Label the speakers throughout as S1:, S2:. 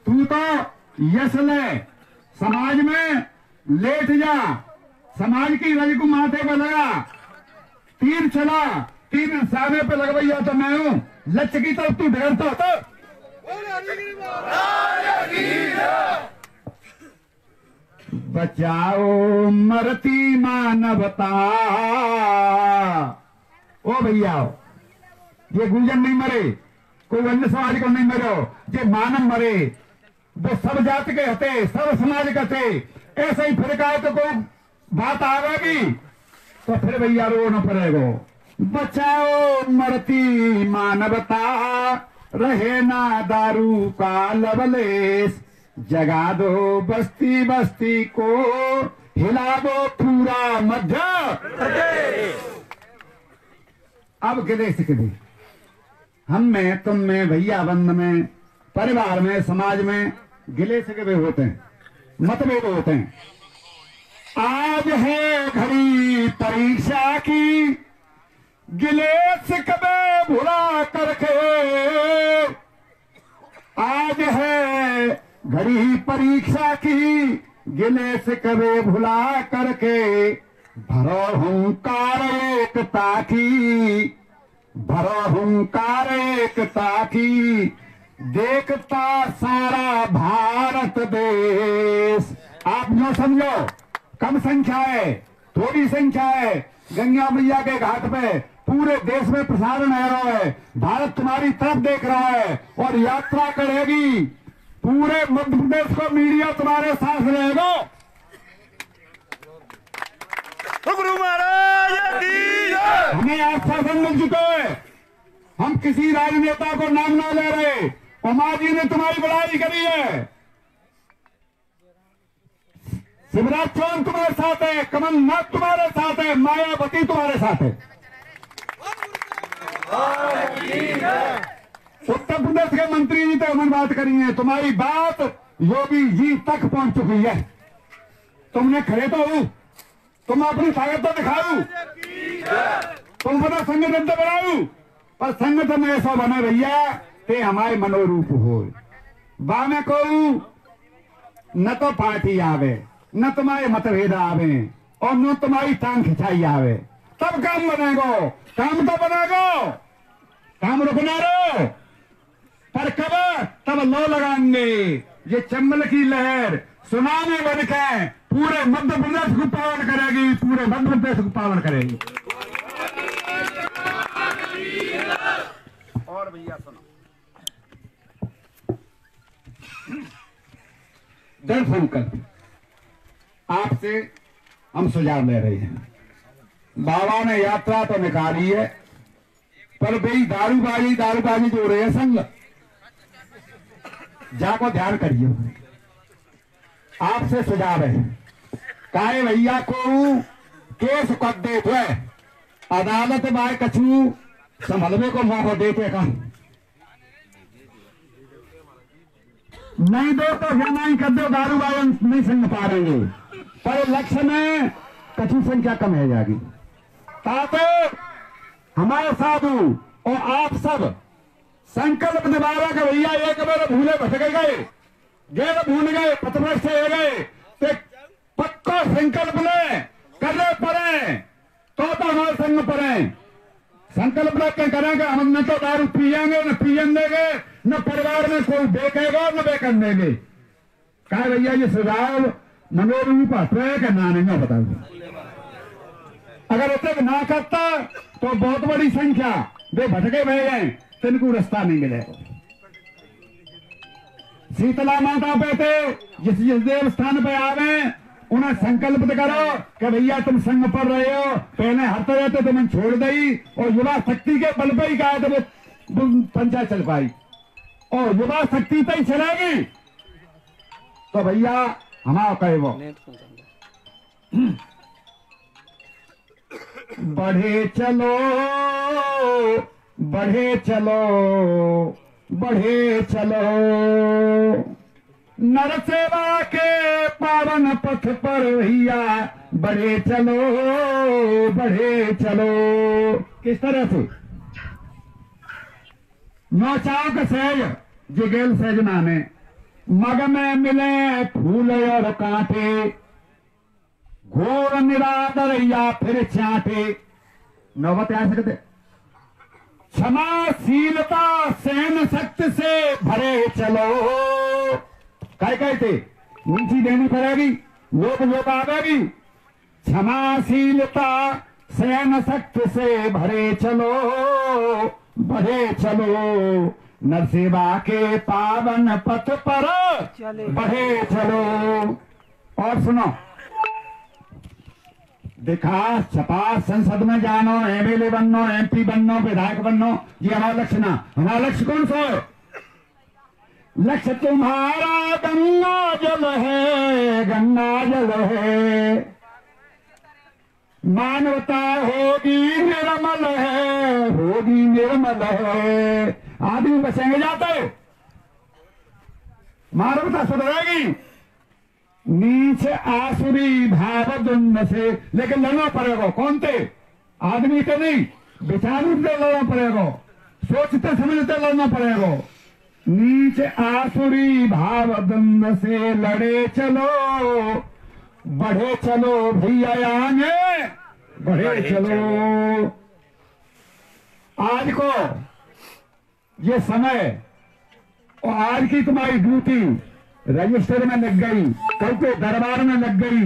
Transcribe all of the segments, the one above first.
S1: तू तो यश ले, समाज में लेट जा, समाज की रज को माथे पर लगा, तीर चला, तीर सामने पे लगवैया तो मैं हूं, लक्ष्य की तरफ तू ढेरता होता। बचाओ मरती मानवता। ओ भैया, ये गुंजन नहीं मरे, कोई अन्य समाज को नहीं मरो, जे मानव मरे, वो सब जाति के हते, सब समाज के थे। ऐसे ही फिर कहा तो कोई बात आवेगी तो फिर भैया रो न पड़ेगो। बचाओ मरती मानवता, रहे ना दारू का लवलेश, जगा दो बस्ती बस्ती को, हिला दो पूरा मध्य प्रदेश। अब गिले सिकले हम में, तुम में, भैया बंद में, परिवार में, समाज में गिले सिकवे होते हैं, मतभेद होते हैं। आज है घड़ी परीक्षा की, गिले सिकवे भुला करके। आज है घड़ी परीक्षा की, गिले सिकवे भुला करके। भरो हुंकार एकता की, भरो हुंकार एकता की, देखता सारा भारत देश। आप जो समझो कम संख्या है, थोड़ी संख्या है, गंगा मैया के घाट पे पूरे देश में प्रसारण हो रहा है, भारत तुम्हारी तरफ देख रहा है और यात्रा करेगी। पूरे मध्य प्रदेश को मीडिया तुम्हारे साथ रहेगा।
S2: गुरु महाराज की
S1: हमें आश्वासन मिल चुका है, हम किसी राजनेता को नाम ना ले रहे। उमा जी ने तुम्हारी बड़ाई करी है, शिवराज चौहान तुम्हारे साथ है, कमलनाथ तुम्हारे साथ है, मायावती तुम्हारे साथ है। उत्तर प्रदेश के मंत्री जी तो उन्होंने बात करी है, तुम्हारी बात योगी जी तक पहुंच चुकी है। तुमने खड़े तो हो, तुम अपनी ताकत तो दिखाओ, तुम बना संगठन तो बनाओ, पर संगठन ऐसा बने भैया ते हमारे मनोरूप हो। बा में को न तो पार्टी आवे, न तुम्हारे मतभेद आवे और न तुम्हारी टांग खिंचाई आवे, तब काम बनेगो। काम तो बनेगो, काम रुकना रो, पर कब? तब लो लगाएंगे। ये चंबल की लहर सुनामी बन के पूरे मध्य प्रदेश को पावन करेगी, पूरे मध्य प्रदेश को पावन करेगी। और भैया सुनो, दरअसल आपसे हम सुझाव ले रहे हैं। बाबा ने यात्रा तो निकाली है, पर भाई दारूबाजी जो रहे हैं संग, जाको ध्यान करिए। आपसे सुझाव है, काहे भैया को केस कर दे तो अदालत बाय कछू संभलवे को मौका देते का नहीं दो तो क्या नहीं कर दो, दारूबाजी नहीं संग पा रहे, पर लक्ष्य में कछू संख्या कम है जाएगी। ताकि हमारे साधु और आप सब संकल्प निभावा कि भैया एक बार भूले भटक गए, गैर भूल गए, पथभ्रष्ट हो गए, तो पक्का संकल्प ले करने पड़े तो हमारे संग पड़े। संकल्प लेकर करेंगे हम, न तो दारू पियेंगे, न पियन देंगे, न परिवार में कोई बेकेगा, न बेकन देंगे। कहा भैया ये सुझाव मनोरूप है कि ना नहीं बताओ। अगर उसे ना करता तो बहुत बड़ी संख्या वे भटके बह गए, तो इनको रास्ता नहीं मिलेगा। शीतला माता पे थे, जिस देव स्थान पे आवे उन्हें संकल्प करो कि भैया तुम संग पर रहे हो, पहले हरते रहते तुम्हें छोड़ दी, और युवा शक्ति के बल पे ही कहा तो वो पंचायत चल पाई, और युवा शक्ति पे ही चलेगी तो भैया हमारा कहे वो बढ़े चलो, बढ़े चलो, बढ़े चलो, नर सेवा के पावन पथ पर भैया बढ़े चलो, बढ़े चलो। किस तरह से? नौचाओ के सहज जिगेल सहज नामे मग में मिले फूल और कांटे, घोर निरादर या फिर चांटे। नौबत आ सकते। क्षमाशीलता सहन शक्ति से भरे चलो। काय कहते नीची देनी पड़ेगी, लोक आवेगी। क्षमाशीलता सहन शक्ति से भरे चलो, बढ़े चलो। नरसेवा के पावन पथ पर बढ़े चलो। और सुनो, विकास छपा संसद में जानो, एमएलए बननो, एमपी बननो, विधायक बननो, ये हमारा लक्ष्य ना। हमारा लक्ष्य कौन सा है? लक्ष्य तुम्हारा गंगा जल है, गंगा जल है। मानवता होगी निर्मल है, होगी निर्मल है। आदमी बचेंगे जाते, मानवता सुधरेगी। नीचे आसुरी भाव द्वंद से, लेकिन लड़ना पड़ेगा। कौन थे? आदमी तो नहीं, विचारों से लड़ना पड़ेगा, सोचते समझते लड़ना पड़ेगा। नीचे आसुरी भाव द्वंद से लड़े चलो, बढ़े चलो भैया आगे, बढ़े चलो। आज को ये समय और आज की तुम्हारी ड्यूटी रजिस्टर में लग गई, कल के दरबार में लग गई,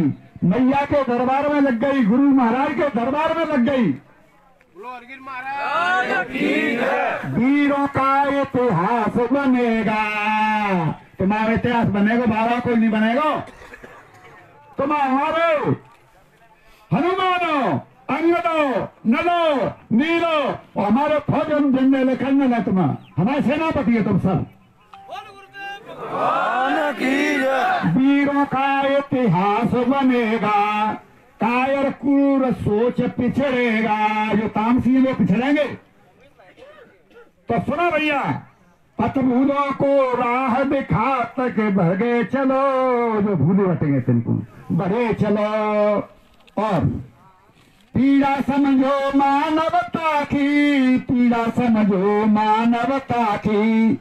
S1: मैया के दरबार में लग गई, गुरु महाराज के दरबार में लग गई। वीरों का इतिहास बनेगा। तुम्हारा इतिहास बनेगा, बाबा कोई नहीं बनेगा। तुम्हारे हनुमानो, अंगदो, नलो, नीलो और हमारे फौजन झंडे लिखने लगे। तुम हमारे सेनापति है, तुम सब वीरों का इतिहास बनेगा। कायर क्रूर सोच पिछड़ेगा। जो तामसी लोग पिछड़ेंगे तो सुनो भैया, पथभूलों को राह दिखा तक भगे चलो। जो भूले बटेंगे तुमको बढ़े चलो। और पीड़ा समझो मानवता की, पीड़ा समझो मानवता की।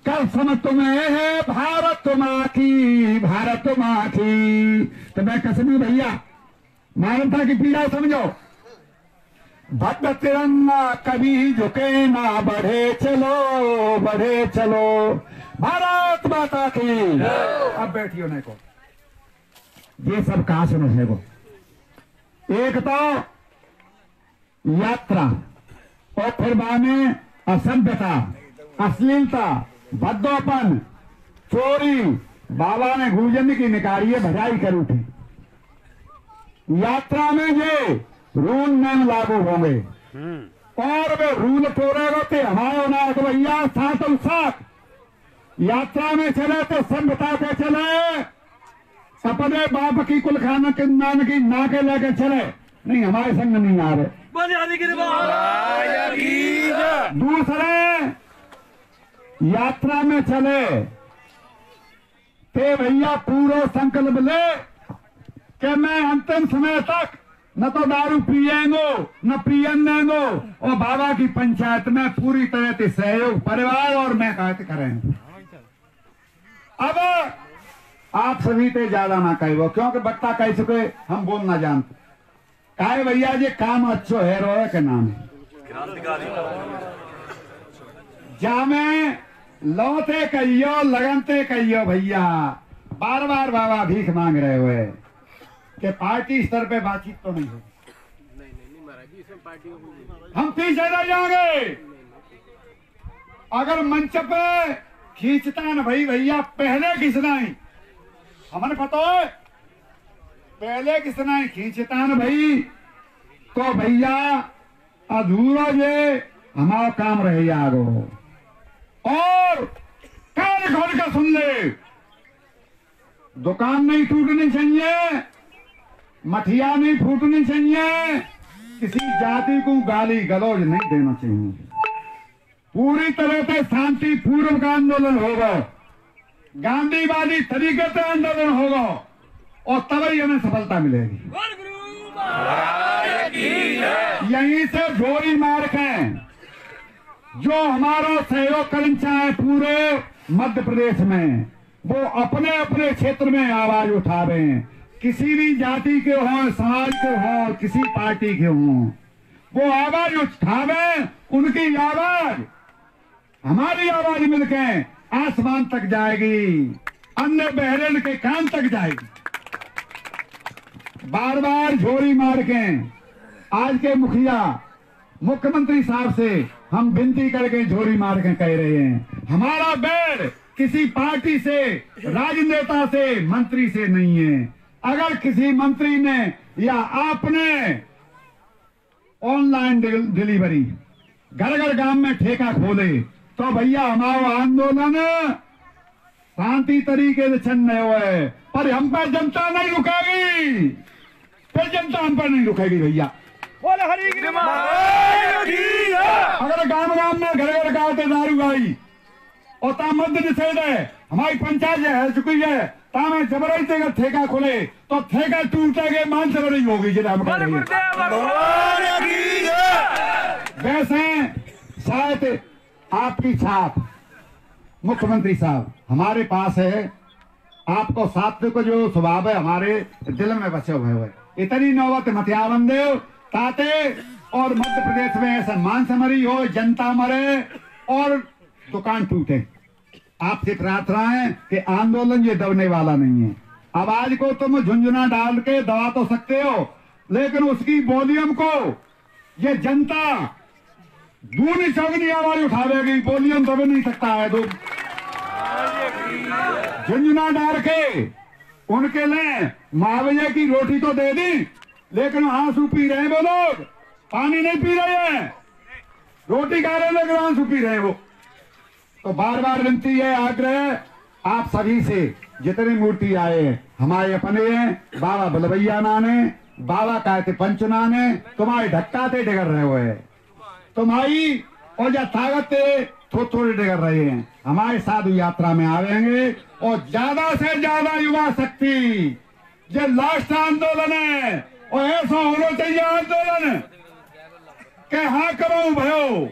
S1: कल सम तुम्हें है भारत माँ की, भारत माँ की। तो मैं कसमी भैया, मानवता की पीड़ा समझो। भक्त तिरंगा कभी झुके ना, बढ़े चलो, बढ़े चलो। भारत माता की। अब बैठियो नहीं को, ये सब कहा सुनो है वो। एक तो यात्रा और फिर बाद में असभ्यता, अश्लीलता, भद्दोपन, चोरी। बाबा ने गुरुजन की निकाली है, भजाई कर उठी। यात्रा में ये रूल नियम लागू होंगे और वे रूल तोड़ेगा तो हमारे ना तो भैया साथ और साथ यात्रा में चले तो सभ्यता के चले, अपने बाप की कुल खाना के नाम की ना के लेके चले। नहीं, हमारे संग नहीं आ रहे। दूसरे यात्रा में चले ते भैया पूरा संकल्प ले कि मैं अंतिम समय तक न तो दारू पिएंगो न पियन देंगो और बाबा की पंचायत में पूरी तरह से सहयोग परिवार और मैं कहते करें। अब आप सभी पे ज्यादा ना कहो, क्योंकि बट्टा कह चुके हम बोल ना जानते। काहे भैया ये काम अच्छो है रो के नाम है जामे लौते कहियो लगनते कहियो। भैया बार बार बाबा भीख मांग रहे हुए कि पार्टी स्तर पे बातचीत तो नहीं होगी। हम पीछे रह जाएंगे। अगर मंच पे खींचता न भैया पहले खींचना ही, हमें पता है पहले किसना खींचता न भाई तो भैया अधूरा ये हमारा काम रहे आगो। और कान खोल कर सुन ले, दुकान नहीं टूटनी चाहिए, मठिया नहीं फूटनी चाहिए, किसी जाति को गाली गलौज नहीं देना चाहिए। पूरी तरह से शांति पूर्व का आंदोलन होगा, गांधीवादी तरीके से आंदोलन होगा और तभी हमें सफलता मिलेगी। यहीं से गोली मार के जो हमारा सहयोग करना चाहे पूरे मध्य प्रदेश में, वो अपने अपने क्षेत्र में आवाज उठा रहे हैं, किसी भी जाति के हों, समाज के हों, किसी पार्टी के हों, वो आवाज उठावे, उनकी आवाज हमारी आवाज मिलके आसमान तक जाएगी, अन्य बहरेन के कान तक जाएगी। बार बार झोरी मार के आज के मुखिया मुख्यमंत्री साहब से हम विनती करके झोरी मार के कह रहे हैं, हमारा बैर किसी पार्टी से, राजनेता से, मंत्री से नहीं है। अगर किसी मंत्री ने या आपने ऑनलाइन डिलीवरी घर घर गांव में ठेका खोले तो भैया हमारा आंदोलन शांति तरीके से छन्ने हुए, पर हम पर जनता नहीं रुकेगी, फिर जनता हम पर नहीं रुकेगी भैया। अगर गांव गांव में घर घर गाँव दारू आई और ता मध्य निषेध है, हमारी पंचायत है चुकी है, तामे जबरई से ठेका खोले तो ठेका टूटेगा, मान जबरई होगी जिला हम कह रहे हैं। वैसे शायद आपकी छाप मुख्यमंत्री साहब हमारे पास है, आपको सात्विक जो स्वभाव है हमारे दिल में बचे हुए। इतनी नौबत मतियावन देव ताते और मध्य प्रदेश में ऐसा मान से मरी हो, जनता मरे और दुकान टूटे। आपसे प्रार्थना है कि आंदोलन ये दबने वाला नहीं है। आवाज को तुम झुंझुना डाल के दबा तो सकते हो, लेकिन उसकी वॉल्यूम को ये जनता दूनी चौगनी आवाज उठावेगी, वॉल्यूम दबे नहीं सकता है। दो झुंझुना डाल के उनके लिए मुआवजे की रोटी तो दे दी, लेकिन आंसू पी रहे हैं वो लोग, पानी नहीं पी रहे हैं, रोटी खा रहे हैं लेकिन आंसू पी रहे हैं वो। तो बार बार विनती है, आग्रह आप सभी से, जितने मूर्ति आए हैं हमारे अपने हैं, बाबा बलवैया नाने, बाबा कहते पंचनाने, तुम्हारे ढक्का ते डिगर रहे हुए, तुम्हारी और या ताकत थोड़े डिगर रहे हैं। हमारे साधु यात्रा में आवेंगे और ज्यादा से ज्यादा युवा शक्ति, ये लास्ट आंदोलन है और ऐसा होना चाहिए आंदोलन के हाँ करो भयो,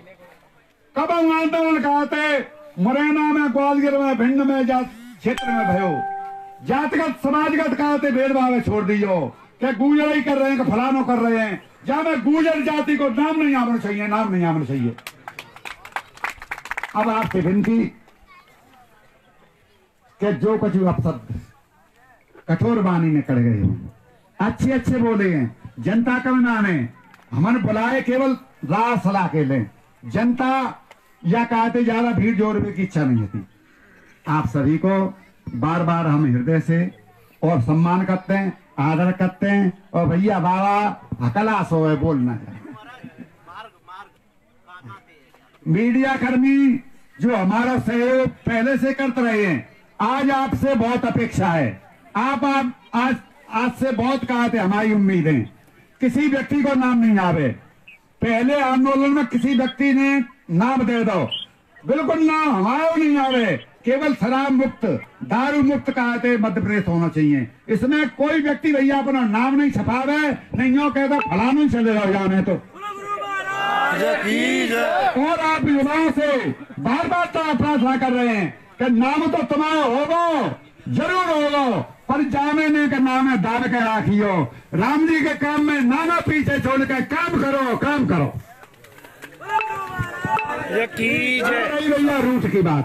S1: कब आंदोलन कहते मुरैना में, ग्वालियर में, भिंड में, क्षेत्र में भयो, जातिगत समाजगत कहते भेदभाव छोड़ दियो, क्या गुजर ही कर रहे हैं कि फलानो कर रहे हैं, जहां में गुजर जाति को नाम नहीं आना चाहिए, नाम नहीं आना चाहिए। अब आपसे विनती कि जो कुछ अपशब्द कठोर वाणी में कड़ गए हो, अच्छे अच्छे बोले हैं, जनता का नाम है, हमने बुलाए केवल राह सलाह के लिए, जनता या कहते ज्यादा भीड़ जोड़ने की इच्छा नहीं होती। आप सभी को बार बार हम हृदय से और सम्मान करते हैं, आदर करते हैं, और भैया बाबा हकलास हो है बोलना है। मीडिया कर्मी जो हमारा सहयोग पहले से करते रहे हैं, आज आपसे बहुत अपेक्षा है। आप आज से बहुत कहा थे, हमारी उम्मीद है किसी व्यक्ति को नाम नहीं आवे। पहले आंदोलन में किसी व्यक्ति ने नाम दे दो, बिल्कुल नाम हमारा नहीं आवे, केवल शराब मुक्त, दारू मुक्त कहा थे मध्य प्रदेश होना चाहिए। इसमें कोई व्यक्ति भैया अपना नाम नहीं छपावे, नहीं हो कहता फलाना चले जाओ जाने तो। और आप युवाओं से बार बार प्रार्थना कर रहे हैं कि नाम तो तुम्हारा होगा, जरूर होगा, पर जाने ने का नाम है दाव के राखियो। राम जी के काम में नाना पीछे छोड़ के काम करो, काम करो। भैया रूट की बात,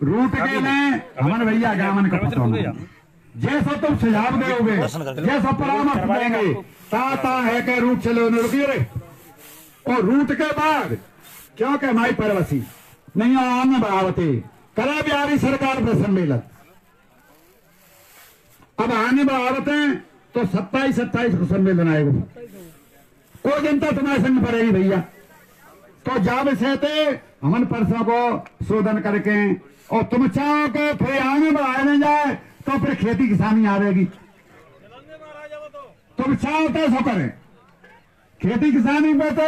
S1: रूट के में हमारे भैया गामन का पता होगा, जैसा तुम सुझाव दोगे, जैसा परामर्श देंगे, ताता है कि रूट चले रुकिए रे। और रूट के बाद क्योंकि हमारी परवसी नहीं आने बढ़ावती करे बिहारी सरकार पर सम्मेलन, अब आने बढ़ावते हैं तो 27 को सम्मेलन आएगा। कोई जनता तुम्हारे संग पड़ेगी भैया, तो जब से थे हमन परसों को शोधन करके, और तुम चाहो कि फिर आगे बढ़ाया नहीं जाए तो फिर खेती किसानी आवेगी। तुम चाहो तो सो करें, खेती किसानी में तो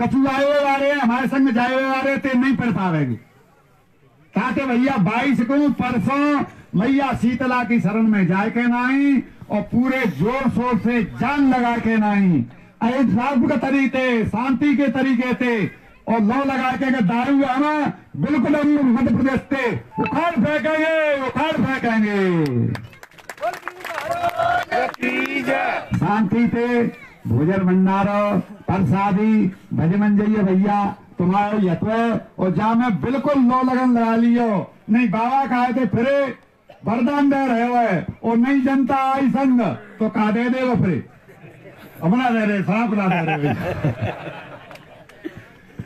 S1: कछु आए हुए आ रहे हैं, हमारे संग जाए हुए आ रहे थे, नहीं पढ़ पावेगी। कहते भैया 22 को परसों मैया शीतला की शरण में जाए के नहीं, और पूरे जोर शोर से जान लगा के नहीं, इंसाफ के तरीके, शांति के तरीके से और लौ लगा के दारू आना बिल्कुल हम मध्य प्रदेश से उखाड़ फेंकेंगे। शांति से भोजन भंडारो प्रसादी भजमन जाइए भैया तुम्हारे यत्व और जा में बिल्कुल लो लगन लगा लियो नहीं बाबा कहे थे फिर वरदान दे रहे हो और नहीं जनता आई संग तो कहा दे वो फिर अपना दे रहे साफ ना दे रहे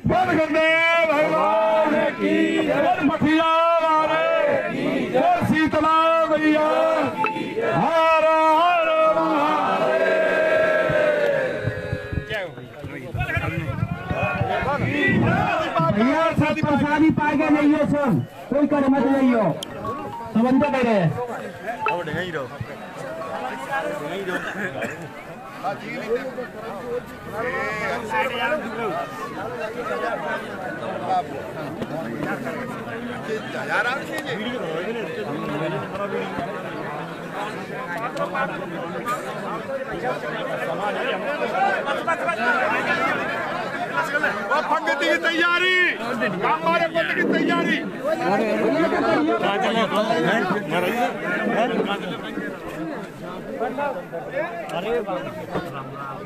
S1: बंद कर दे भगवान की मखिया वाले शीतला भैया हर हर
S3: भैया सब प्रसादी पाएगा नहीं हो सुन कोई कर मत नहीं हो संबंध दे रहे
S2: पंगती की तैयारी हमारे पंगती की तैयारी